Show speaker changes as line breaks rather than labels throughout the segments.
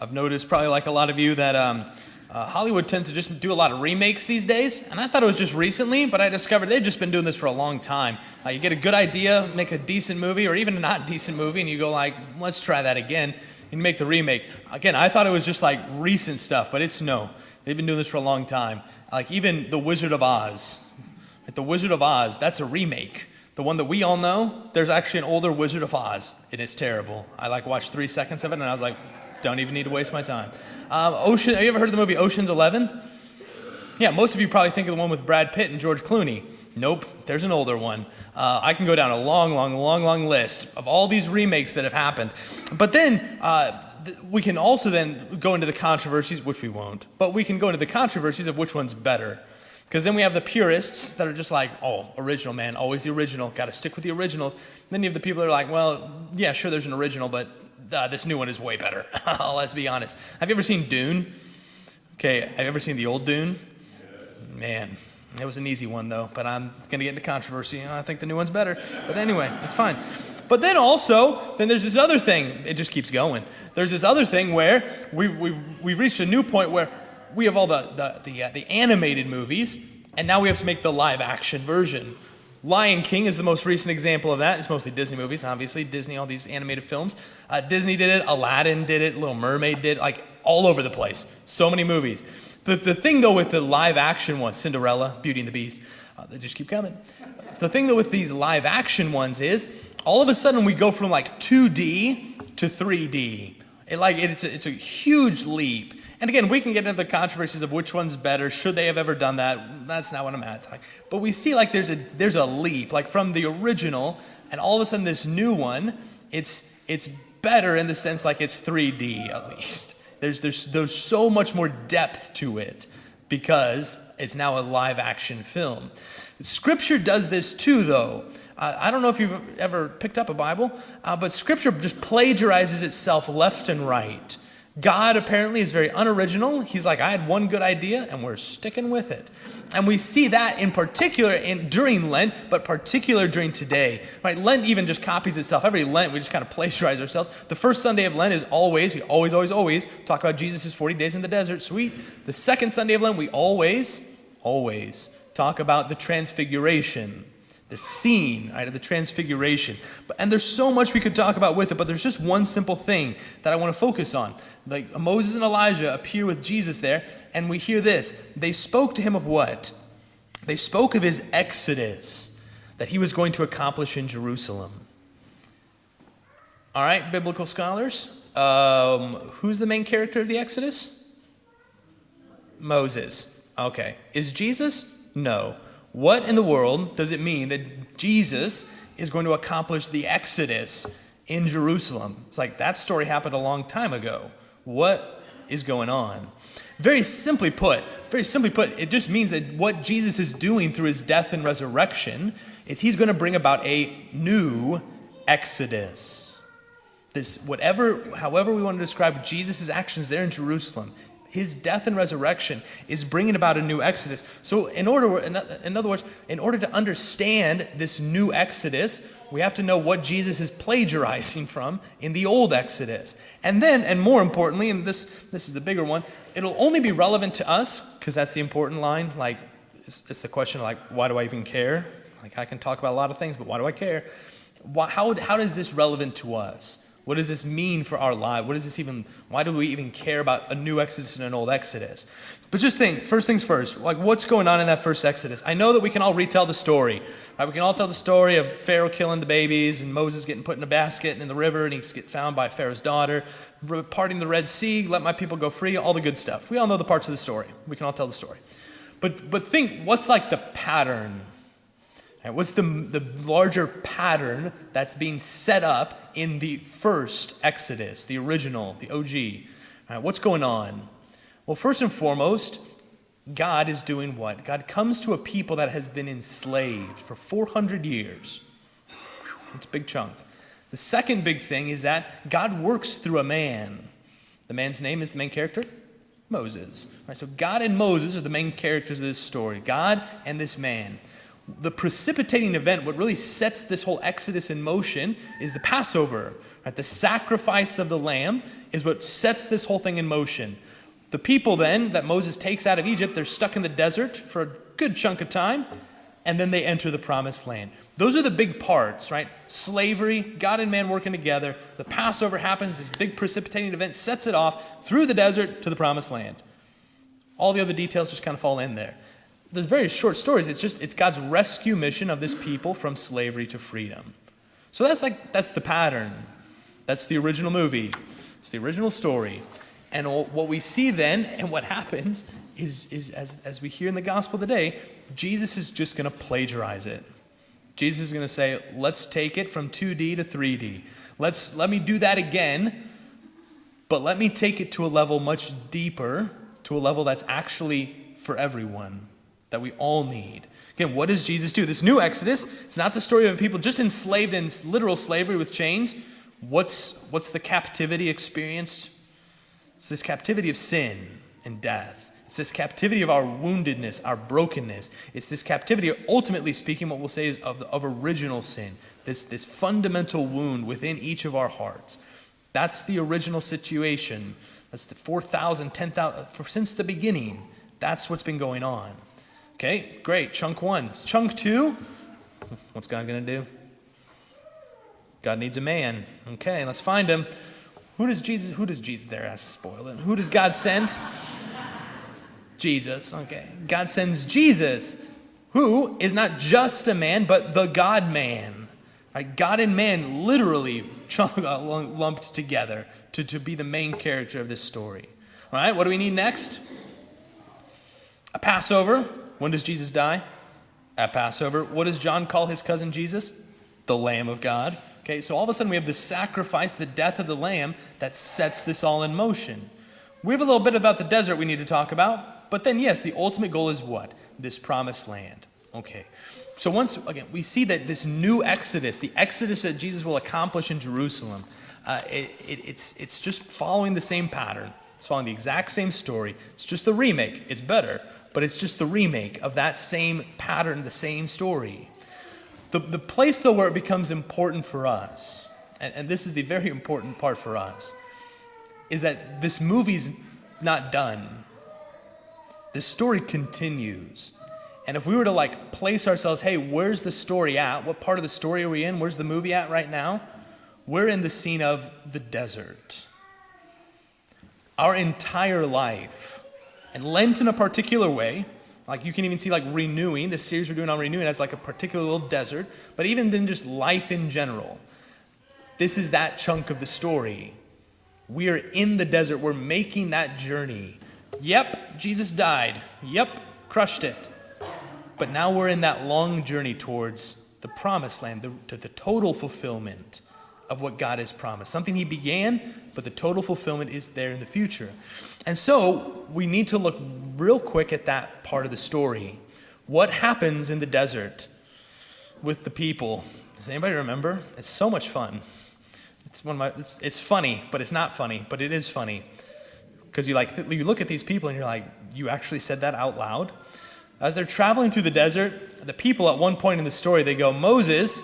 I've noticed, probably like a lot of you, that Hollywood tends to just do a lot of remakes these days. And I thought it was just recently, but I discovered they've just been doing this for a long time. You get a good idea, make a decent movie, or even a not decent movie, and you go like, let's try that again, and you make the remake. Again, I thought it was just like recent stuff, but it's no. They've been doing this for a long time. Like even The Wizard of Oz. Like The Wizard of Oz, that's a remake. The one that we all know, there's actually an older Wizard of Oz. It is terrible. I watched 3 seconds of it, and I was like, don't even need to waste my time. Have you ever heard of the movie Ocean's 11? Yeah, most of you probably think of the one with Brad Pitt and George Clooney. Nope, there's an older one. I can go down a long list of all these remakes that have happened. But then we can also then go into the controversies, which we won't, but we can go into the controversies of which one's better. Because then we have the purists that are just like, oh, original, man, always the original, got to stick with the originals. And then you have the people that are like, well, yeah, sure, there's an original, but this new one is way better. Let's be honest. Have you ever seen Dune? Okay, have you ever seen the old Dune? Man, it was an easy one, though, but I'm going to get into controversy. I think the new one's better. But anyway, it's fine. But then also, then there's this other thing. It just keeps going. There's this other thing where we've reached a new point where we have all the animated movies, and now we have to make the live-action version. Lion King is the most recent example of that. It's mostly Disney movies, obviously. Disney, all these animated films. Disney did it. Aladdin did it. Little Mermaid did it. Like, all over the place. So many movies. The thing, though, with the live-action ones, Cinderella, Beauty and the Beast, they just keep coming. The thing, though, with these live-action ones is, all of a sudden, we go from, 2D to 3D. It's a huge leap. And again, we can get into the controversies of which one's better. Should they have ever done that? That's not what I'm at. But we see there's a leap, from the original, and all of a sudden this new one, it's better in the sense it's 3D at least. There's so much more depth to it because it's now a live action film. Scripture does this too, though. I don't know if you've ever picked up a Bible, but Scripture just plagiarizes itself left and right. God apparently is very unoriginal. He's like, I had one good idea, and we're sticking with it. And we see that in particular during Lent, but particular during today. Right? Lent even just copies itself. Every Lent, we just kind of plagiarize ourselves. The first Sunday of Lent is we always talk about Jesus' 40 days in the desert. Sweet. The second Sunday of Lent, we always talk about the transfiguration. The scene of the transfiguration. And there's so much we could talk about with it, but there's just one simple thing that I want to focus on. Moses and Elijah appear with Jesus there, and we hear this. They spoke to him of what? They spoke of his exodus that he was going to accomplish in Jerusalem. All right, biblical scholars. Who's the main character of the Exodus? Moses. Okay. Is Jesus? No. What in the world does it mean that Jesus is going to accomplish the Exodus in Jerusalem? It's that story happened a long time ago. What is going on? Very simply put, it just means that what Jesus is doing through his death and resurrection is he's going to bring about a new Exodus. However we want to describe Jesus' actions there in Jerusalem, his death and resurrection is bringing about a new Exodus. So in other words, in order to understand this new Exodus, we have to know what Jesus is plagiarizing from in the old Exodus. And then, and more importantly, and this is the bigger one, it'll only be relevant to us, because that's the important line. It's the question why do I even care? I can talk about a lot of things, but why do I care? How is this relevant to us? What does this mean for our life? Why do we even care about a new Exodus and an old Exodus? But just think, first things first, what's going on in that first Exodus? I know that we can all retell the story. Right? We can all tell the story of Pharaoh killing the babies and Moses getting put in a basket in the river and he's getting found by Pharaoh's daughter, parting the Red Sea, let my people go free, all the good stuff. We all know the parts of the story. We can all tell the story. But think, what's the pattern? And what's the larger pattern that's being set up in the first Exodus, the original, the OG? All right, what's going on? Well, first and foremost, God is doing what? God comes to a people that has been enslaved for 400 years. It's a big chunk. The second big thing is that God works through a man. The man's name is the main character? Moses. All right, so God and Moses are the main characters of this story. God and this man. The precipitating event, what really sets this whole Exodus in motion, is the Passover. Right? The sacrifice of the lamb is what sets this whole thing in motion. The people then that Moses takes out of Egypt, they're stuck in the desert for a good chunk of time, and then they enter the promised land. Those are the big parts, right? Slavery, God and man working together. The Passover happens, this big precipitating event sets it off through the desert to the promised land. All the other details just kind of fall in there. There's very short stories. It's God's rescue mission of this people from slavery to freedom. So that's the pattern. That's the original movie. It's the original story. And what we see then, and what happens, is as we hear in the gospel today, Jesus is just going to plagiarize it. Jesus is going to say, let's take it from 2D to 3D. Let me do that again, but let me take it to a level much deeper, to a level that's actually for everyone, that we all need. Again, what does Jesus do? This new Exodus, it's not the story of people just enslaved in literal slavery with chains. What's the captivity experienced? It's this captivity of sin and death. It's this captivity of our woundedness, our brokenness. It's this captivity, ultimately speaking, what we'll say is of original sin, this fundamental wound within each of our hearts. That's the original situation. That's the 4,000, 10,000, since the beginning. That's what's been going on. Okay, great. Chunk one. Chunk two, what's God going to do? God needs a man. Okay, let's find him. Who does Jesus, there I spoiled it. Who does God send? Jesus. Okay, God sends Jesus, who is not just a man, but the God-man. Right? God and man literally lumped together to be the main character of this story. All right, what do we need next? A Passover. When does Jesus die? At Passover. What does John call his cousin Jesus? The Lamb of God. Okay, so all of a sudden we have the sacrifice, the death of the Lamb, that sets this all in motion. We have a little bit about the desert we need to talk about, but then yes, the ultimate goal is what? This promised land. Okay, so once again, we see that this new Exodus, the Exodus that Jesus will accomplish in Jerusalem, it's just following the same pattern. It's following the exact same story. It's just the remake. It's better, but it's just the remake of that same pattern, the same story. The place, though, where it becomes important for us, and this is the very important part for us, is that this movie's not done. This story continues. And if we were to place ourselves, hey, where's the story at? What part of the story are we in? Where's the movie at right now? We're in the scene of the desert. Our entire life, and Lent in a particular way, you can even see renewing, the series we're doing on renewing as a particular little desert, but even then just life in general. This is that chunk of the story. We are in the desert. We're making that journey. Yep, Jesus died. Yep, crushed it. But now we're in that long journey towards the promised land, to the total fulfillment of what God has promised. Something he began, but the total fulfillment is there in the future. And so we need to look real quick at that part of the story. What happens in the desert with the people? Does anybody remember? It's so much fun. It's funny, but it's not funny, but it is funny. Because you look at these people and you're like, you actually said that out loud? As they're traveling through the desert, the people at one point in the story, they go, Moses,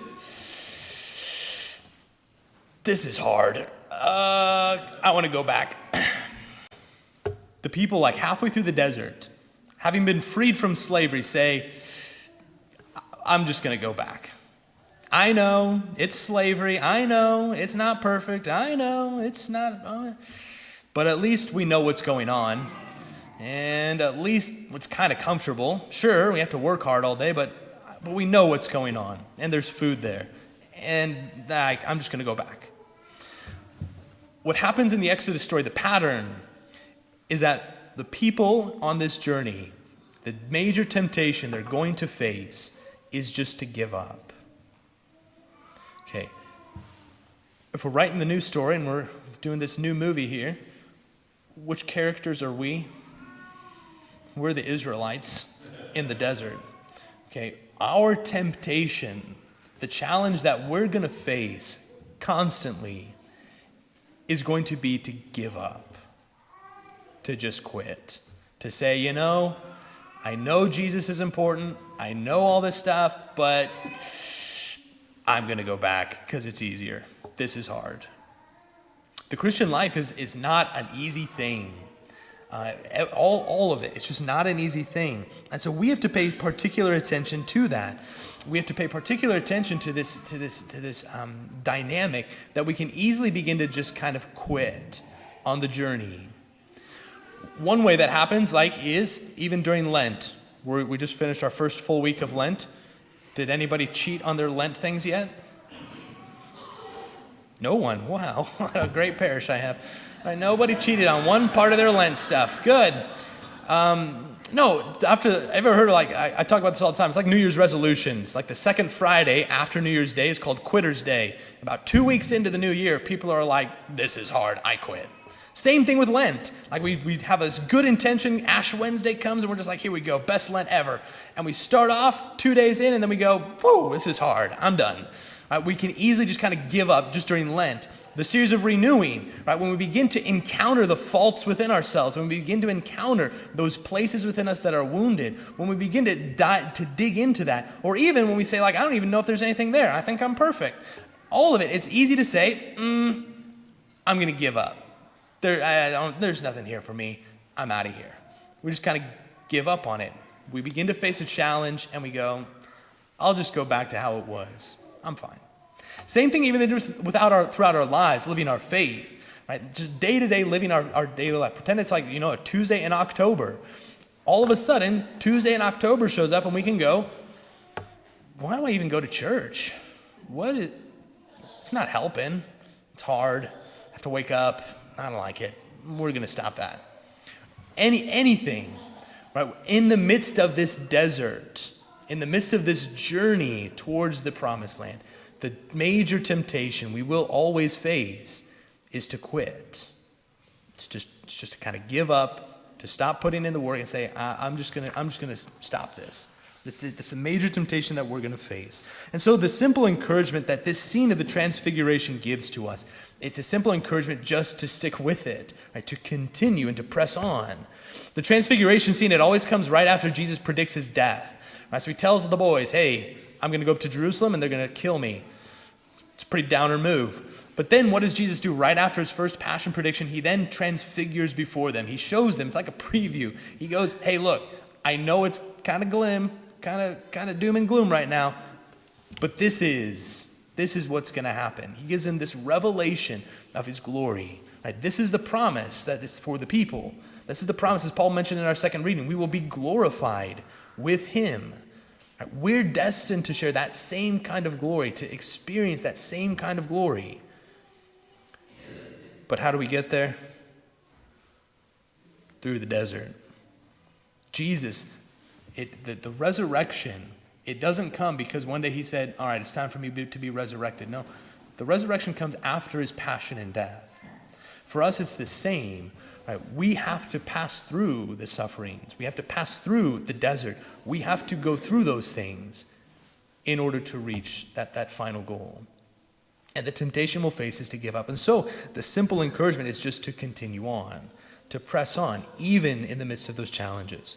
this is hard. I want to go back. The people halfway through the desert, having been freed from slavery, say, I'm just going to go back. I know it's slavery. I know it's not perfect. I know it's not. But at least we know what's going on. And at least it's kind of comfortable. Sure, we have to work hard all day, but we know what's going on. And there's food there. And I'm just going to go back. What happens in the Exodus story, the pattern, is that the people on this journey, the major temptation they're going to face is just to give up. Okay. If we're writing the new story and we're doing this new movie here, which characters are we? We're the Israelites in the desert. Okay. Our temptation, the challenge that we're going to face constantly, is going to be to give up, to just quit, to say, I know Jesus is important, I know all this stuff, but I'm going to go back because it's easier. This is hard. The Christian life is not an easy thing. All of it. It's just not an easy thing. And so we have to pay particular attention to that. We have to pay particular attention to this dynamic that we can easily begin to just kind of quit on the journey. One way that happens, is even during Lent. We just finished our first full week of Lent. Did anybody cheat on their Lent things yet? No one. Wow, what a great parish I have. All right, nobody cheated on one part of their Lent stuff. Good. No, I've ever heard I talk about this all the time. It's like New Year's resolutions. Like the second Friday after New Year's Day is called Quitter's Day. About 2 weeks into the new year, people are like, this is hard, I quit. Same thing with Lent. Like we have this good intention, Ash Wednesday comes and we're just like, here we go, best Lent ever. And we start off 2 days in and then we go, whoa, this is hard, I'm done. We can easily just kind of give up just during Lent. The series of renewing, when we begin to encounter the faults within ourselves, when we begin to encounter those places within us that are wounded, when we begin to dig into that, or even when we say, I don't even know if there's anything there, I think I'm perfect. All of it, it's easy to say, I'm going to give up. There's nothing here for me. I'm out of here. We just kind of give up on it. We begin to face a challenge and we go, I'll just go back to how it was. I'm fine. Same thing even throughout our lives, living our faith, right? Just day to day living our daily life. Pretend it's a Tuesday in October. All of a sudden, Tuesday in October shows up and we can go, why do I even go to church? It's not helping. It's hard. I have to wake up. I don't like it. We're going to stop that. Anything, right? In the midst of this desert, in the midst of this journey towards the promised land, the major temptation we will always face is to quit. It's just to kind of give up, to stop putting in the work and say, I'm just gonna stop this. It's a major temptation that we're going to face. And so the simple encouragement that this scene of the transfiguration gives to us, it's a simple encouragement just to stick with it, right? To continue and to press on. The transfiguration scene, it always comes right after Jesus predicts his death. Right? So he tells the boys, hey, I'm going to go up to Jerusalem and they're going to kill me. It's a pretty downer move. But then what does Jesus do right after his first passion prediction? He then transfigures before them. He shows them. It's like a preview. He goes, hey, look, I know it's kind of glim, kind of doom and gloom right now, but this is what's going to happen. He gives them this revelation of his glory. Right? This is the promise that is for the people. This is the promise, as Paul mentioned in our second reading. We will be glorified with him. Right? We're destined to share that same kind of glory, to experience that same kind of glory. But how do we get there? Through the desert. Jesus, the resurrection, it doesn't come because one day he said, all right, it's time for me to be resurrected. No, the resurrection comes after his passion and death. For us, it's the same. Right? We have to pass through the sufferings. We have to pass through the desert. We have to go through those things in order to reach that final goal. And the temptation we'll face is to give up. And so the simple encouragement is just to continue on, to press on, even in the midst of those challenges.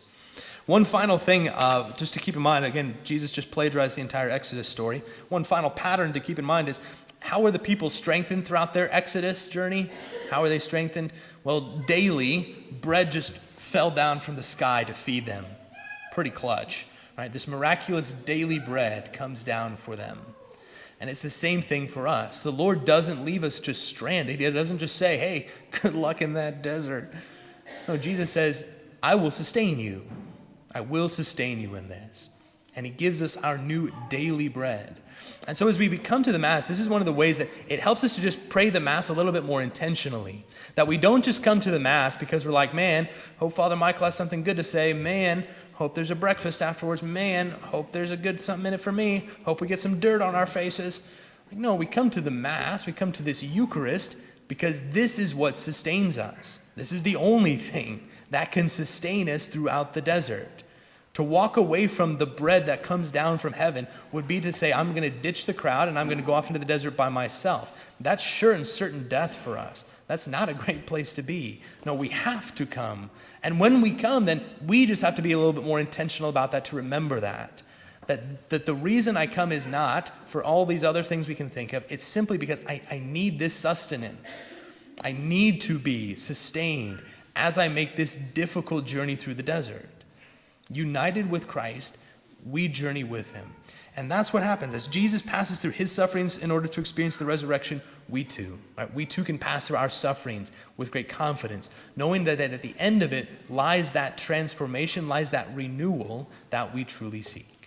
One final thing, just to keep in mind, again, Jesus just plagiarized the entire Exodus story. One final pattern to keep in mind is, how were the people strengthened throughout their Exodus journey? How were they strengthened? Well, daily, bread just fell down from the sky to feed them. Pretty clutch, right? This miraculous daily bread comes down for them. And it's the same thing for us. The Lord doesn't leave us just stranded. He doesn't just say, hey, good luck in that desert. No, Jesus says, I will sustain you. I will sustain you in this. And he gives us our new daily bread. And so as we come to the Mass, this is one of the ways that it helps us to just pray the Mass a little bit more intentionally. That we don't just come to the Mass because we're like, man, hope Father Michael has something good to say. Man, hope there's a breakfast afterwards. Man, hope there's a good something in it for me. Hope we get some dirt on our faces. No, we come to the Mass, we come to this Eucharist because this is what sustains us. This is the only thing that can sustain us throughout the desert. To walk away from the bread that comes down from heaven would be to say, I'm going to ditch the crowd and I'm going to go off into the desert by myself. That's sure and certain death for us. That's not a great place to be. No, we have to come. And when we come, then we just have to be a little bit more intentional about that, to remember that the reason I come is not for all these other things we can think of. It's simply because I need this sustenance. I need to be sustained as I make this difficult journey through the desert. United with Christ, we journey with him. And that's what happens. As Jesus passes through his sufferings in order to experience the resurrection, we too, right? We too can pass through our sufferings with great confidence, knowing that at the end of it lies that transformation, lies that renewal that we truly seek.